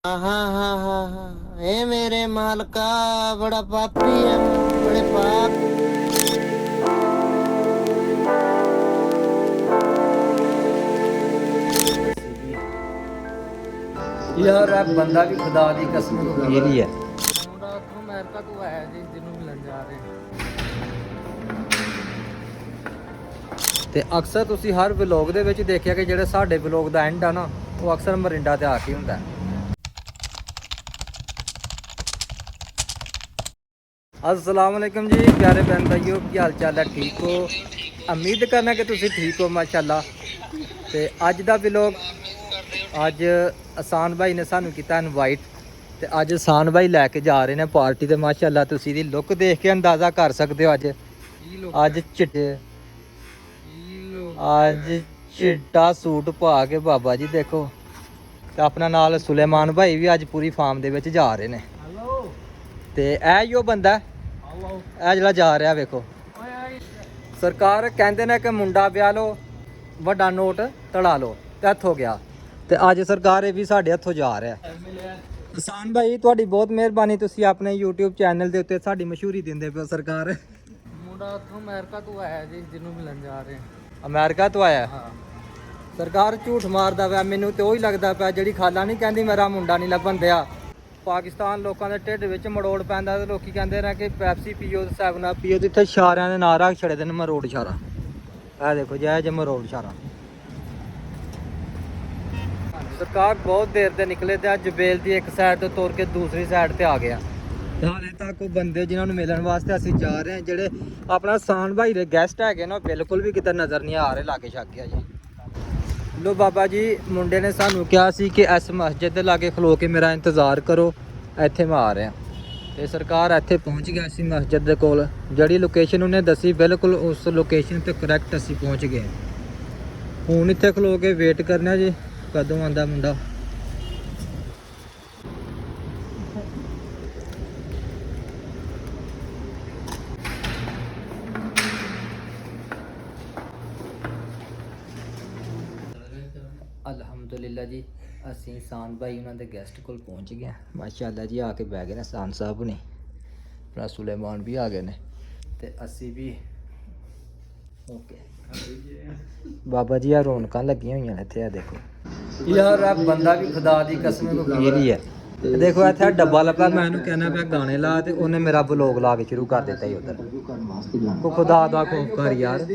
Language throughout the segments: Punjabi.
हाँ हाँ हाँ हाँ, हे मेरे मालका बड़ा पापी है, बड़े पाप। ਯਾਰ ਇਹ ਬੰਦਾ ਵੀ ਖੁਦਾ ਦੀ ਕਸਮ ਵਕੀਲ ਹੀ ਹੈ। ਮੁੰਡਾ ਉੱਥੋਂ ਅਮਰੀਕਾ ਤੋਂ ਆਇਆ ਜੀ, ਜਿਹਨੂੰ ਮਿਲਣ ਜਾ ਰਹੇ। ਤੇ ਅਕਸਰ ਤੁਸੀਂ ਹਰ ਵਲੌਗ ਦੇ ਵਿੱਚ ਦੇਖਿਆ ਕਿ ਜਿਹੜੇ ਸਾਡੇ ਵਲੌਗ ਦਾ ਐਂਡ ਆ ਨਾ, ਉਹ ਅਕਸਰ ਮਰਿੰਡਾ ਤੇ ਆ ਕੇ ਹੁੰਦਾ। अस्सलाम वालेकुम जी प्यारे बहन भाइयों, की हाल चाल है? ठीक हो? उम्मीद करना कि तुसी ठीक हो माशाल्लाह। ते अज दा व्लॉग अज आसान भाई ने सानू कीता इनवाइट, ते अज आसान भाई लैके जा रहे हैं पार्टी। ते माशाल्लाह तुसी दी लुक देख के अंदाज़ा कर सकते हो। अज चिट्टे अज चिट्टा सूट पा के बाबा जी देखो। ते अपना नाल सुलेमान भाई भी अज पूरी फार्म दे विच जा रहे हैं। ते यो बंदा ਜਿਹੜਾ ਜਾ ਰਿਹਾ ਵੇਖੋ। ਸਰਕਾਰ ਕਹਿੰਦੇ ਨੇ ਕਿ ਮੁੰਡਾ ਵਿਆਹ ਲਓ, ਵੱਡਾ ਨੋਟ ਤੜਾ ਲਓ, ਤੇ ਹੱਥ ਹੋ ਗਿਆ। ਤੇ ਅੱਜ ਸਰਕਾਰ ਇਹ ਵੀ ਸਾਡੇ ਹੱਥੋਂ ਜਾ ਰਿਹਾ। ਆਸਾਨ ਭਾਈ ਤੁਹਾਡੀ ਬਹੁਤ ਮਿਹਰਬਾਨੀ, ਤੁਸੀਂ ਆਪਣੇ YouTube ਚੈਨਲ ਦੇ ਉੱਤੇ ਸਾਡੀ ਮਸ਼ਹੂਰੀ ਦਿੰਦੇ ਪਏ ਹੋ। ਸਰਕਾਰ ਮੁੰਡਾ ਉੱਥੋਂ ਅਮਰੀਕਾ ਤੋਂ ਆਇਆ ਜੀ, ਜਿਹਨੂੰ ਮਿਲਣ ਜਾ ਰਹੇ। ਅਮਰੀਕਾ ਤੋਂ ਆਇਆ। ਹਾਂ, ਸਰਕਾਰ ਝੂਠ ਮਾਰਦਾ ਪਿਆ। ਮੈਨੂੰ ਤੇ ਉਹੀ ਲੱਗਦਾ ਪਿਆ ਜਿਹੜੀ ਖਾਲਾ ਨਹੀਂ ਕਹਿੰਦੀ ਮੇਰਾ ਮੁੰਡਾ ਨਹੀਂ ਲੱਭਣ ਦਿਆ। ਪਾਕਿਸਤਾਨ ਲੋਕਾਂ ਦੇ ਢਿੱਡ ਵਿੱਚ ਮਰੋੜ ਪੈਂਦਾ ਤੇ ਲੋਕੀ ਕਹਿੰਦੇ ਨੇ ਕਿ ਪੈਪਸੀ ਪੀਓ ਤੇ 7 ਅਪ ਪੀਓ, ਤੇ ਇੱਥੇ ਇਸ਼ਾਰਿਆਂ ਦੇ ਨਾਂ ਰੱਖ ਛੜੇ ਦੇ ਨੇ ਮਰੋੜ ਇਸ਼ਾਰਾ। ਇਹ ਦੇਖੋ ਜੈ ਜੇ ਮਰੋੜ ਇਸ਼ਾਰਾ। ਸਰਕਾਰ ਬਹੁਤ ਦੇਰ ਦੇ ਨਿਕਲੇ ਤੇ ਅੱਜ ਜਬੇਲ ਦੀ ਇੱਕ ਸਾਈਡ ਤੋਂ ਤੁਰ ਕੇ ਦੂਸਰੀ ਸਾਈਡ ਤੇ ਆ ਗਿਆ। ਤੇ ਹਾਲੇ ਤੱਕ ਉਹ ਬੰਦੇ ਜਿਨ੍ਹਾਂ ਨੂੰ ਮਿਲਣ ਵਾਸਤੇ ਅਸੀਂ ਜਾ ਰਹੇ ਹਾਂ, ਜਿਹੜੇ ਆਪਣਾ ਆਸਾਨ ਭਾਈ ਦੇ ਗੈਸਟ ਹੈਗੇ ਨਾ, ਬਿਲਕੁਲ ਵੀ ਕਿਤੇ ਨਜ਼ਰ ਨਹੀਂ ਆ ਰਹੇ। ਲਾਗੇ ਛੱਕ ਗਿਆ ਜੀ। ਲੋ ਬਾਬਾ ਜੀ, ਮੁੰਡੇ ਨੇ ਸਾਨੂੰ ਕਿਹਾ ਸੀ ਕਿ ਇਸ ਮਸਜਿਦ ਦੇ ਲਾਗੇ ਖਲੋ ਕੇ ਮੇਰਾ ਇੰਤਜ਼ਾਰ ਕਰੋ, ਇੱਥੇ ਮੈਂ ਆ ਰਿਹਾ। ਤੇ ਸਰਕਾਰ ਇੱਥੇ ਪਹੁੰਚ ਗਿਆ ਸੀ ਮਸਜਿਦ ਦੇ ਕੋਲ। ਜਿਹੜੀ ਲੋਕੇਸ਼ਨ ਉਹਨੇ ਦੱਸੀ ਬਿਲਕੁਲ ਉਸ ਲੋਕੇਸ਼ਨ ਤੇ ਕਰੈਕਟ ਅਸੀਂ ਪਹੁੰਚ ਗਏ। ਹੁਣ ਇੱਥੇ ਖਲੋ ਕੇ ਵੇਟ ਕਰਨਾ ਜੀ ਕਦੋਂ ਆਂਦਾ ਮੁੰਡਾ। ਅਲਹਮਦੁਲਿਲਾ ਜੀ, ਅਸੀਂ ਆਸਾਨ ਭਾਈ ਉਹਨਾਂ ਦੇ ਗੈਸਟ ਕੋਲ ਪਹੁੰਚ ਗਏ। ਮਾਸ਼ਾਅੱਲਾ ਜੀ, ਆ ਕੇ ਬਹਿ ਗਏ ਨੇ ਆਸਾਨ ਸਾਹਿਬ ਨੇ, ਆਪਣਾ ਸੁਲੇਮਾਨ ਵੀ ਆ ਗਏ ਨੇ, ਤੇ ਅਸੀਂ ਵੀ ਓਕੇ। ਬਾਬਾ ਜੀ ਆ ਰੌਣਕਾਂ ਲੱਗੀਆਂ ਹੋਈਆਂ ਨੇ ਇੱਥੇ। ਆ ਦੇਖੋ ਯਾਰ, ਇਹ ਬੰਦਾ ਵੀ ਖੁਦਾ ਦੀ ਕਸਮ ਵਕੀਲ ਹੀ ਹੈ। ਦੇਖੋ ਇੱਥੇ ਡੱਬਾ ਲੱਭਾ, ਮੈਂ ਇਹਨੂੰ ਕਹਿਣਾ ਪਿਆ ਗਾਣੇ ਲਾ, ਤੇ ਉਹਨੇ ਮੇਰਾ ਵਲੋਗ ਲਾ ਕੇ ਸ਼ੁਰੂ ਕਰ ਦਿੱਤਾ ਹੀ ਉਧਰ। ਕੋ ਖੁਦਾ ਦਾ ਖੌਫ ਕਰ ਯਾਰ।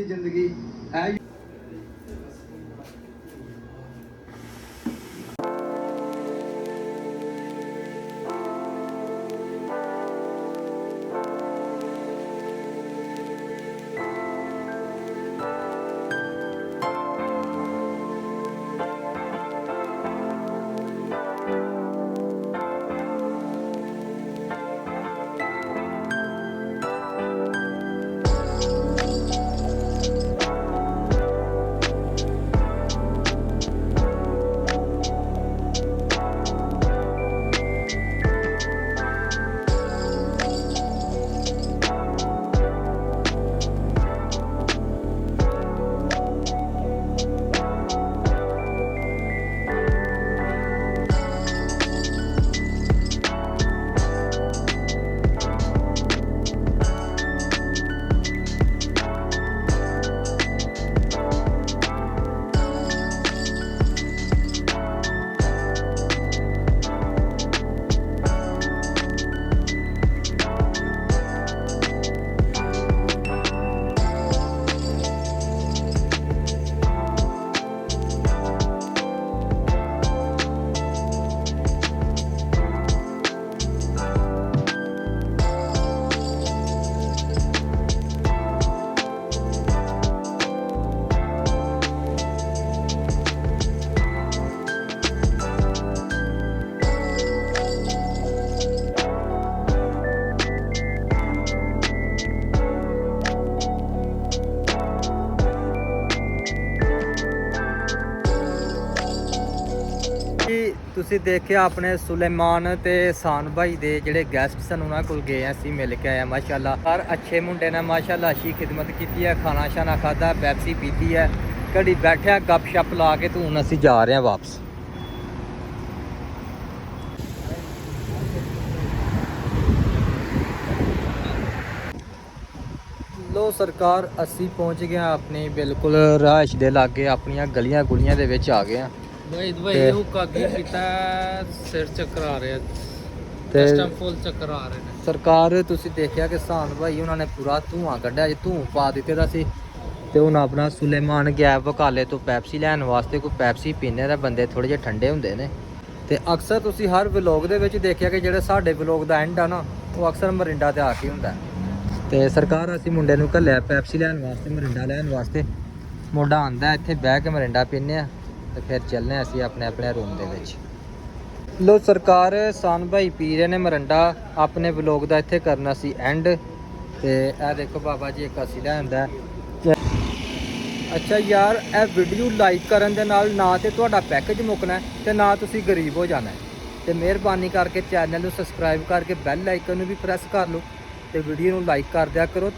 ਤੁਸੀਂ ਦੇਖਿਆ ਆਪਣੇ ਸੁਲੇਮਾਨ ਤੇ ਆਸਾਨ ਭਾਈ ਦੇ ਜਿਹੜੇ ਗੈਸਟ ਸਨ, ਉਹਨਾਂ ਕੋਲ ਗਏ ਅਸੀਂ, ਮਿਲ ਕੇ ਆਏ। ਮਾਸ਼ਾਅੱਲਾ ਹਰ ਅੱਛੇ ਮੁੰਡੇ ਨੇ ਮਾਸ਼ਾਅੱਲਾ ਅੱਛੀ ਖਿਦਮਤ ਕੀਤੀ ਹੈ, ਖਾਣਾ ਸ਼ਾਨਾ ਖਾਦਾ, ਪੈਪਸੀ ਪੀਤੀ ਹੈ, ਘੜੀ ਬੈਠਿਆ ਗੱਪ ਸ਼ੱਪ ਲਾ ਕੇ। ਤੇ ਹੁਣ ਅਸੀਂ ਜਾ ਰਹੇ ਹਾਂ ਵਾਪਸ। ਲੋ ਸਰਕਾਰ, ਅਸੀਂ ਪਹੁੰਚ ਗਏ ਹਾਂ ਆਪਣੀ ਬਿਲਕੁਲ ਰਿਹਾਇਸ਼ ਦੇ ਲਾਗੇ, ਆਪਣੀਆਂ ਗਲੀਆਂ ਗੁਲੀਆਂ ਦੇ ਵਿੱਚ ਆ ਗਏ ਹਾਂ। ਭਾਈ ਤੇ- ਭਾਈ ਉਹ ਕਾਗੀ ਕੀਤਾ ਸਿਰ ਚੱਕਰ ਆ ਰਿਹਾ ਤੇ ਇਸ ਟਾਈਮ ਫੁੱਲ ਚੱਕਰ ਆ ਰਹੇ ਨੇ। ਸਰਕਾਰ ਤੁਸੀਂ ਦੇਖਿਆ ਕਿ ਸਾਨ ਭਾਈ ਉਹਨਾਂ ਨੇ ਪੂਰਾ ਧੂਆਂ ਕੱਢਿਆ, ਜੇ ਧੂੰ ਪਾ ਦਿੱਤੇ ਦਾ ਸੀ। ਤੇ ਹੁਣ ਆਪਣਾ ਸੁਲੇਮਾਨ ਗਿਆ ਬਕਾਲੇ ਤੋਂ ਪੈਪਸੀ ਲੈਣ ਵਾਸਤੇ। ਕੋਈ ਪੈਪਸੀ ਪੀਣੇ ਦਾ ਬੰਦੇ ਥੋੜੇ ਜਿਹੇ ਠੰਡੇ ਹੁੰਦੇ ਨੇ। ਤੇ ਅਕਸਰ ਤੁਸੀਂ ਹਰ ਵਲੌਗ ਦੇ ਵਿੱਚ ਦੇਖਿਆ ਕਿ ਜਿਹੜੇ ਸਾਡੇ ਵਲੌਗ ਦਾ ਐਂਡ ਆ ਨਾ, ਉਹ ਅਕਸਰ ਮਰਿੰਡਾ ਤੇ ਆ ਕੇ ਹੁੰਦਾ। ਤੇ ਸਰਕਾਰ ਅਸੀਂ ਮੁੰਡੇ ਨੂੰ ਘੱਲਿਆ ਪੈਪਸੀ ਲੈਣ ਵਾਸਤੇ, ਮਰਿੰਡਾ ਲੈਣ ਵਾਸਤੇ। ਮੁੰਡਾ ਆਂਦਾ ਇੱਥੇ ਬਹਿ ਕੇ ਮਰਿੰਡਾ ਪੀਂਦੇ ਆ ਤੇ ਫਿਰ ਚੱਲਨੇ ਆ ਅਸੀਂ ਆਪਣੇ ਆਪਣੇ ਰੂਮ ਦੇ ਵਿੱਚ। ਲੋ ਸਰਕਾਰ, ਸਾਨ ਭਾਈ ਪੀ ਰਹੇ ਨੇ ਮਰਿੰਡਾ। ਆਪਣੇ ਵਲੌਗ ਦਾ ਇੱਥੇ ਕਰਨਾ ਸੀ ਐਂਡ। ਤੇ ਇਹ ਦੇਖੋ ਬਾਬਾ ਜੀ ਇੱਕ ਅਸੀਂ ਲਿਆਂਦਾ। ਅੱਛਾ ਯਾਰ, ਇਹ ਵੀਡੀਓ ਲਾਈਕ ਕਰਨ ਦੇ ਨਾਲ ਨਾ ਤੇ ਤੁਹਾਡਾ ਪੈਕੇਜ ਮੁੱਕਣਾ ਹੈ ਤੇ ਨਾ ਤੁਸੀਂ ਗਰੀਬ ਹੋ ਜਾਣਾ ਹੈ। ਤੇ ਮਿਹਰਬਾਨੀ ਕਰਕੇ ਚੈਨਲ ਨੂੰ ਸਬਸਕ੍ਰਾਈਬ ਕਰਕੇ ਬੈਲ ਆਈਕਨ ਨੂੰ ਵੀ ਪ੍ਰੈਸ ਕਰ ਲਓ ਤੇ ਵੀਡੀਓ ਨੂੰ ਲਾਈਕ ਕਰ ਦਿਆ ਕਰੋ।